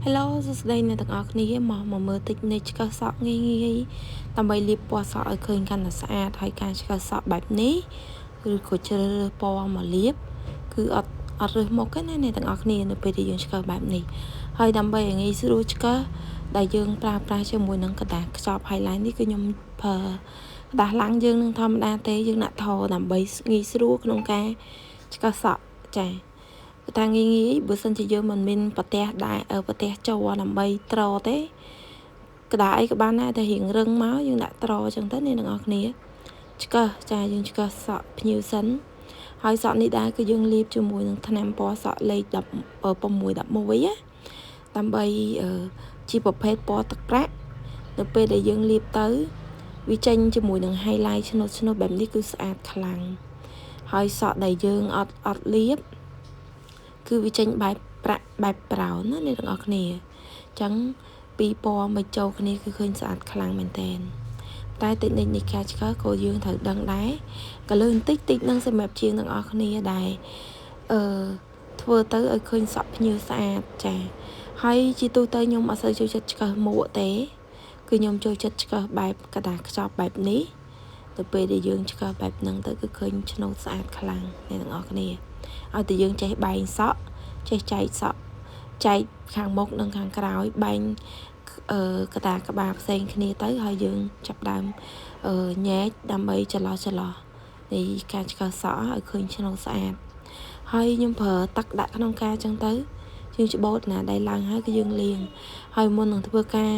Hello សួស្តីអ្នកទាំងអស់គ្នាមកមើលតិចនៃឆ្កឹះសក់ងាយដើម្បីលាបពណ៌សក់ឲ្យឃើញកាន់តែស្អាតហើយការឆ្កឹះសក់បែបនេះឬក៏ជ្រើសរើសពណ៌មកលាបគឺអត់រើសមុខទេណាអ្នកទាំងអស់គ្នានៅពេលដែលយើងឆ្កឹះបែបនេះហើយដើម្បីឲ្យងាយស្រួលឆ្កឹះដែលយើងប្រើប្រាស់ជាមួយនឹងกระดาษខ្ចប់ highlight នេះគឺខ្ញុំប្រើกระดาษឡាំងយើងនឹងធម្មតាទេយើងដាក់ថដើម្បីងាយស្រួលក្នុងការឆ្កឹះសក់ចាតាងាយបើសិនជាយើងមិនមានប្រទេសដែរប្រទេសចោដើម្បីត្រទេក្តារអីក៏បានដែរតែរៀងរឹងមកយើងដាក់ត្រអញ្ចឹងទៅអ្នកទាំងអស់គ្នាឆ្កឹះចាយើងឆ្កឹះសក់ភ្ញៀវសិនហើយសក់នេះដែរគឺយើងលាបជាមួយនឹងថ្នាំពណ៌សក់លេខ6 11ណាដើម្បីជាប្រភេទពណ៌ទឹកប្រាក់នៅពេលដែលយើងលាបទៅវាចេញជាមួយនឹង highlight ឆ្នុតបែបនេះគឺស្អាតខ្លាំងហើយសក់ដែលយើងអត់លាបគឺវាចេញបែបប្រាក់បែបប្រោនណាអ្នកទាំងអស់គ្នាអញ្ចឹងពីរពណ៌មកចូលគ្នាគឺឃើញស្អាតខ្លាំងមែនតើតែតិចនិចនៃការឆ្កឹះក៏យើងត្រូវដឹងដែរក៏លើបន្តិចនឹងសម្រាប់ជាងទាំងអស់គ្នាដែរធ្វើទៅឲ្យឃើញសក់ភ្ញៀវស្អាតចាហើយជាទូទៅខ្ញុំអត់សូវចូលចិត្តឆ្កឹះមួកទេគឺខ្ញុំចូលចិត្តឆ្កឹះបែបกระดาษខ្ចប់បែបនេះទៅពេលដែលយើងឆ្កឹះបែបហ្នឹងទៅគឺឃើញឆ្នូតស្អាតខ្លាំងអ្នកទាំងអស់គ្នាឲ្យតែយើងចេះបែងសក់ចេះចែកសក់ចែកខាងមុខនិងខាងក្រោយបែងកតាក្បាលផ្សេងគ្នាទៅហើយយើងចាប់ដើមញែកដើម្បីចន្លោះនៃការឆ្កឹះសក់ឲ្យឃើញឆ្នូតស្អាតហើយខ្ញុំប្រើទឹកដាក់ក្នុងការអញ្ចឹងទៅយើងច្បូតណាដែលឡើងហើយគឺយើងលាងហើយមុននឹងធ្វើការ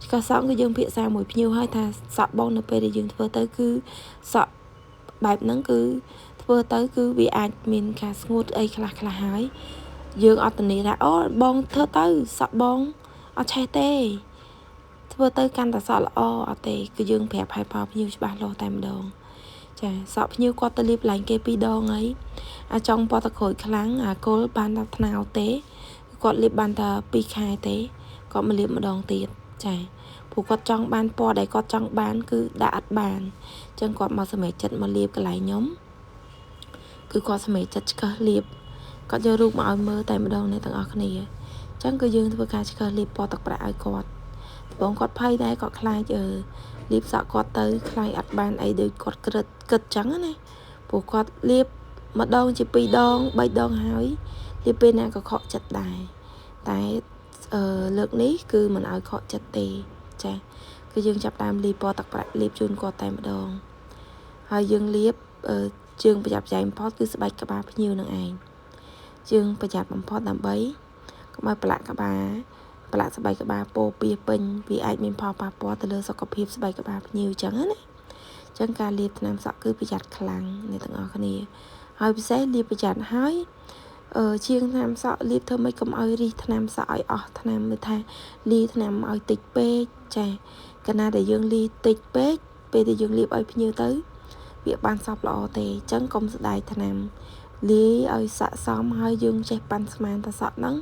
ឆ្កឹះសក់គឺយើងភាសាមួយភ្ញៀវហើយថាសក់បងនៅពេលដែលយើងធ្វើទៅគឺសក់បែបហ្នឹងគឺធ្វើទៅគឺវាអាចមានការស្ងួតអីខ្លះហើយយើងអត់ធានាថាអូបងធ្វើទៅសក់បងអត់ឆេះទេធ្វើទៅកាន់តែសក់ល្អអត់ទេគឺយើងប្រាប់ឲ្យប៉ាភ្ញៀវច្បាស់លាស់តែម្ដងចាសក់ភ្ញៀវគាត់ទៅលាបឡើងគេ2 ដងហើយអាចង់ពណ៌តក្រូចខ្លាំងអាគល់បានដល់ថ្នោតទេគាត់លាបបានតែ2 ខែទេគាត់មកលាបម្ដងទៀតចាព្រោះគាត់ចង់បានពណ៌ដែលគាត់ចង់បានគឺដាក់អត់បានអញ្ចឹងគាត់មកសម្រេចចិត្តមកលាបកន្លែងខ្ញុំគឺគាត់សម្រេចចិត្តឆ្កឹះលាបគាត់យករូបមកឲ្យមើលតែម្ដងអ្នកទាំងអស់គ្នាអញ្ចឹងគឺយើងធ្វើការឆ្កឹះលាបពណ៌ទឹកប្រាក់ឲ្យគាត់ដំបូងគាត់ភ័យដែរគាត់ខ្លាចលាបសក់គាត់ទៅខ្លាចអត់បានអីដូចគាត់គិតអញ្ចឹងណាព្រោះគាត់លាបម្ដងជា2 ដង 3 ដងហើយលាបពេលណាក៏ខកចិត្តដែរតែលើកនេះគឺមិនឲ្យខកចិត្តទេចាគឺយើងចាប់តាមលាបពណ៌ទឹកប្រាក់លាបជូនគាត់តែម្ដងហើយយើងលាបជើងប្រយ័ត្នប្រយែងបំផុតគឺស្បែកក្បាលភ្ញៀវនឹងឯងជើងប្រយ័ត្នបំផុតដើម្បីកុំឲ្យប្រឡាក់ស្បែកក្បាលពោពាសពេញវាអាចមានផលប៉ះពាល់ទៅលើសុខភាពស្បែកក្បាលភ្ញៀវអញ្ចឹងណាអញ្ចឹងការលាបថ្នាំសក់គឺប្រយ័ត្នខ្លាំងអ្នកទាំងអស់គ្នាហើយពិសេសលាបប្រយ័ត្នហើយជាងថ្នាំសក់លាបធ្វើម៉េចកុំឲ្យរីសថ្នាំសក់ឲ្យអស់ថ្នាំឬថាលាថ្នាំឲ្យតិចពេកចាកាលណាដែលយើងលាតិចពេកពេលដែលយើងលាបឲ្យភ្ញៀវទៅវាបានសប់ល្អទេអញ្ចឹងកុំស្ដាយថ្នាំលាយឲ្យស័ក្តិសមហើយយើងចេះប៉ាន់ស្មានតសក់ហ្នឹង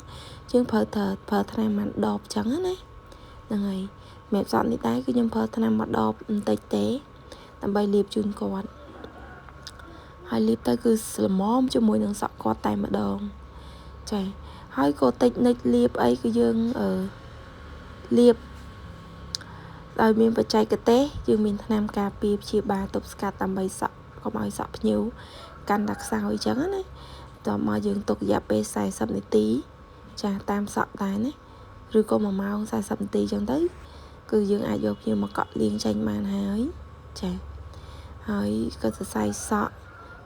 យើងប្រើថ្នាំមួយដបអញ្ចឹងណាហ្នឹងហើយសម្រាប់សក់នេះដែរគឺខ្ញុំប្រើថ្នាំមួយដបបន្តិចទេដើម្បីលាបជូនគាត់ហើយលាបទៅគឺស្លមមជាមួយនឹងសក់គាត់តែម្ដងចាហើយក៏តិចនិចលាបអីគឺយើងលាបដោយមានបច្ចេកទេសយើងមានថ្នាំការពារព្យាបាលទប់ស្កាត់ដើម្បីសក់កុំឲ្យសក់ភ្ញៀវកាន់តែខ្សោយអញ្ចឹងណាតោះមកយើងទុករយៈពេល40 នាទីចាតាមសក់ដែរណាឬក៏1 ម៉ោង40 នាទីអញ្ចឹងទៅគឺយើងអាចយកភ្ញៀវមកកក់លាងចេញបានហើយចាហើយក៏សរសៃសក់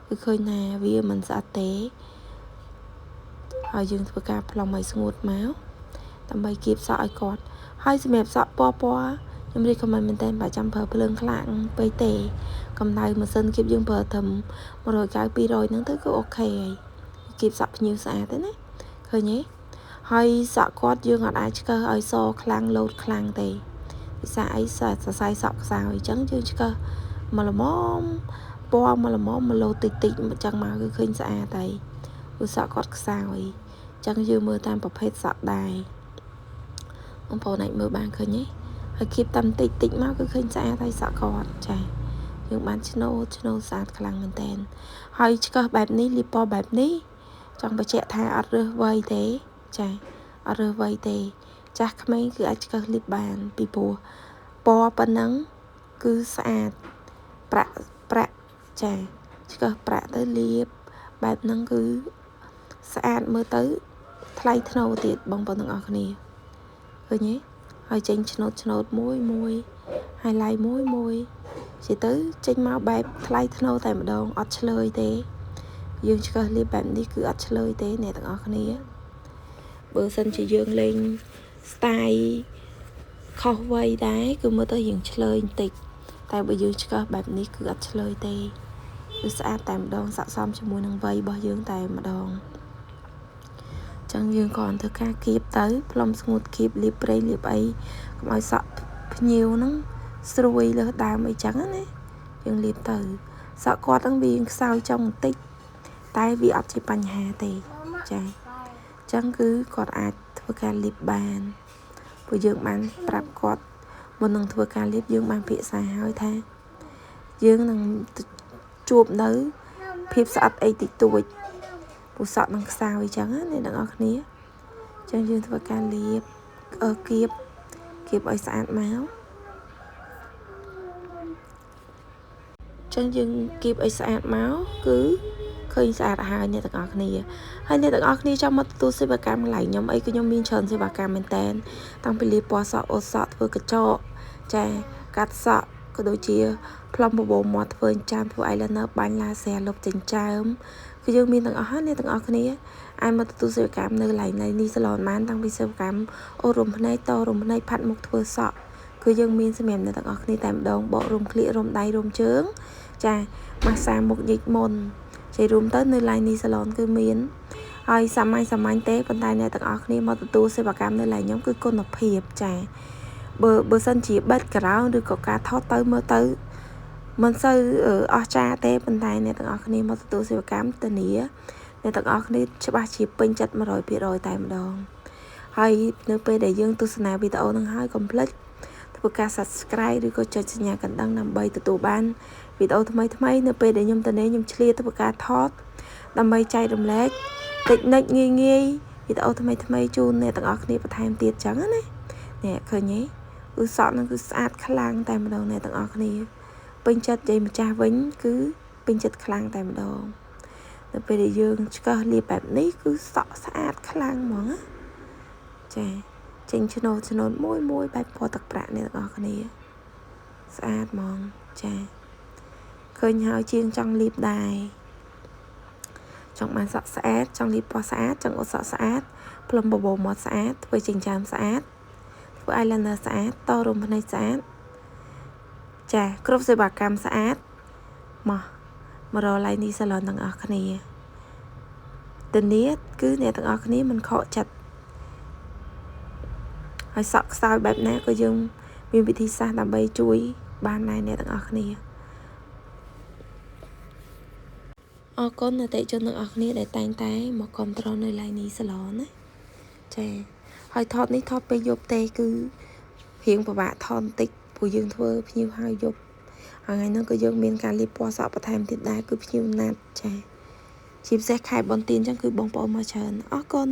គឺឃើញថាវាមិនស្អាតទេហើយយើងធ្វើការផ្លុំឲ្យស្ងួតមកដើម្បីគៀបសក់ឲ្យគាត់ហើយសម្រាប់សក់ពណ៌ខ្ញុំរៀបខមមិនមែនតែបើចាំប្រើភ្លើងខ្លាំងពេកទេកម្ដៅម៉ាស៊ីនគៀបយើងប្រើត្រឹម190 200ហ្នឹងទៅគឺអូខេហើយគៀបសក់ភ្ញៀវស្អាតទេណាឃើញទេហើយសក់គាត់យើងអត់អាចឆ្កឹះឲ្យសខ្លាំងលោតខ្លាំងទេភាសាអីសរសៃសក់ខ្សោយអញ្ចឹងយើងឆ្កឹះមកល្មមពណ៌មកល្មមមកលោតតិចអញ្ចឹងមកគឺឃើញស្អាតហើយព្រោះសក់គាត់ខ្សោយអញ្ចឹងយើងមើលតាមប្រភេទសក់ដែរបងប្អូនអាចមើលបានឃើញទេហើយគៀបតាមតិចមកគឺឃើញស្អាតហើយសក់គាត់ចាយើងបានឆ្នូតស្អាតខ្លាំងមែនតើហើយឆ្កឹះបែបនេះលាបពណ៌បែបនេះចង់បញ្ជាក់ថាអត់រើសវ័យទេចាអត់រើសវ័យទេ ចាស់ក្មេងគឺអាចឆ្កឹះលាបបានពីព្រោះពណ៌ប៉ុណ្ណឹងគឺស្អាតប្រាក់ចាឆ្កឹះប្រាក់ទៅលាបបែបហ្នឹងគឺស្អាតមើលទៅថ្លៃថ្នូរទៀតបងប្អូនទាំងអស់គ្នាឃើញទេហើយចេញឆ្នោតមួយ highlight មួយជាទៅចេញមកបែបថ្លៃថ្នូរតែម្ដងអត់ឆ្លើយទេយើងឆ្កឹះលាបបែបនេះគឺអត់ឆ្លើយទេអ្នកទាំងអស់គ្នាបើសិនជាយើងលេង style ខុសវ័យដែរគឺមើលទៅយើងឆ្លើយបន្តិចតែបើយើងឆ្កឹះបែបនេះគឺអត់ឆ្លើយទេគឺស្អាតតែម្ដងស័ក្តិសមជាមួយនឹងវ័យរបស់យើងតែម្ដងចឹងយើងក៏ធ្វើការគៀបទៅផ្លុំស្ងួតគៀបលាបប្រេងលាបអីកុំឲ្យសក់ភ្ញៀវហ្នឹងស្រួយលើសដើមអីចឹងណាយើងលាបទៅសក់គាត់ហ្នឹងវាខ្សោយចុងបន្តិចតែវាអត់ជាបញ្ហាទេចាចឹងគឺគាត់អាចធ្វើការលាបបានព្រោះយើងបានប្រាប់គាត់មុននឹងធ្វើការលាបយើងបានពិភាក្សាហើយថាយើងនឹងជួបនៅភាពស្អិតអីតិចតួចព្រោះសក់នឹងខ្សោយអញ្ចឹងណាអ្នកទាំងអស់គ្នាអញ្ចឹងយើងធ្វើការលាបគៀបឲ្យស្អាតមកអញ្ចឹងយើងគៀបឲ្យស្អាតមកគឺឃើញស្អាតហើយអ្នកទាំងអស់គ្នាហើយអ្នកទាំងអស់គ្នាចាំមកទទួលសេវាកម្មកន្លែងខ្ញុំអីគឺខ្ញុំមានច្រើនសេវាកម្មមែនតើតាំងពីលាបពណ៌សក់អូសសក់ធ្វើកញ្ចក់ចាកាត់សក់ក៏ដូចជាផ្លុំបបោមាត់ធ្វើចាំធ្វើ eyeliner បាញ់ឡាស៊ែលុបចិញ្ចើមគឺយើងមានទាំងអស់ហើយអ្នកទាំងអស់គ្នាអាចមកទទួលសេវាកម្មនៅកន្លែងនេះសាឡនបានតាំងពីសេវាកម្មអូរុំភ្នែកតរុំភ្នែកផាត់មុខធ្វើសក់គឺយើងមានសម្រាប់អ្នកទាំងអស់គ្នាតែម្ដងបករុំក្លៀករុំដៃរុំជើងចាម៉ាស្សាមុខញិចមុនជ័យរួមទៅនៅឡាយនេះសាឡនគឺមានហើយសាមញ្ញទេប៉ុន្តែអ្នកទាំងអស់គ្នាមកទទួលសេវាកម្មនៅឡាយខ្ញុំគឺគុណភាពចាបើសិនជា background ឬក៏ការថតទៅមើលទៅមិនសូវអស្ចារ្យទេប៉ុន្តែអ្នកទាំងអស់គ្នាមកទទួលសេវាកម្មធានាអ្នកទាំងអស់គ្នាច្បាស់ជាពេញចិត្ត 100% តែម្ដងហើយនៅពេលដែលយើងទស្សនាវីដេអូនឹងហើយកុំភ្លេចធ្វើការ Subscribe ឬក៏ចុចសញ្ញាកណ្ដឹងដើម្បីទទួលបានវីដេអូថ្មីនៅពេលដែលខ្ញុំខ្ញុំឆ្លៀតធ្វើការថតដើម្បីចែករំលែកតិចនិចងាយវីដេអូថ្មីជូនអ្នកទាំងអស់គ្នាបន្ថែមទៀតចឹងណាអ្នកឃើញទេគឺសក់នឹងគឺស្អាតខ្លាំងតែម្ដងអ្នកទាំងអស់គ្នាពេញចិត្តនិយាយម្ចាស់វិញគឺពេញចិត្តខ្លាំងតែម្ដងនៅពេលដែលយើងឆ្កឹះលាបបែបនេះគឺសក់ស្អាតខ្លាំងហ្មងណាចាចេញឆ្នោតមួយបែបពណ៌ទឹកប្រាក់អ្នកទាំងអស់គ្នាស្អាតហ្មងចាឃើញហើយជាងចង់លាបដែរចង់បានសក់ស្អាតចង់លាបពណ៌ស្អាតចង់អ៊ុតសក់ស្អាតផ្លុំបបោមាត់ស្អាតធ្វើចិញ្ចើមស្អាតធ្វើ eyeliner ស្អាតតរុំភ្នែកស្អាតចាគ្រប់សេវាកម្មស្អាតមករកឡៃនេះសាឡនទាំងអស់គ្នាធានាគឺអ្នកទាំងអស់គ្នាមិនខកចិត្តហើយសក់ខ្សោយបែបណាក៏យើងមានវិធីសាស្ត្រដើម្បីជួយបានដែរអ្នកទាំងអស់គ្នាអរគុណអតិថិជនទាំងអស់គ្នាដែលតែងតែមកគាំទ្រនៅឡៃនេះសាឡនណាចាហើយថតនេះថតពេលយប់ទេគឺរៀងពិបាកថតបន្តិចព្រោះយើងធ្វើភ្ញៀវហើយយប់ហើយថ្ងៃនោះក៏យើងមានការលាបពណ៌សក់បន្ថែមទៀតដែរគឺភ្ញៀវណាត់ចាជាពិសេសខែបុណ្យទានអញ្ចឹងគឺបងប្អូនមកច្រើនអរគុណ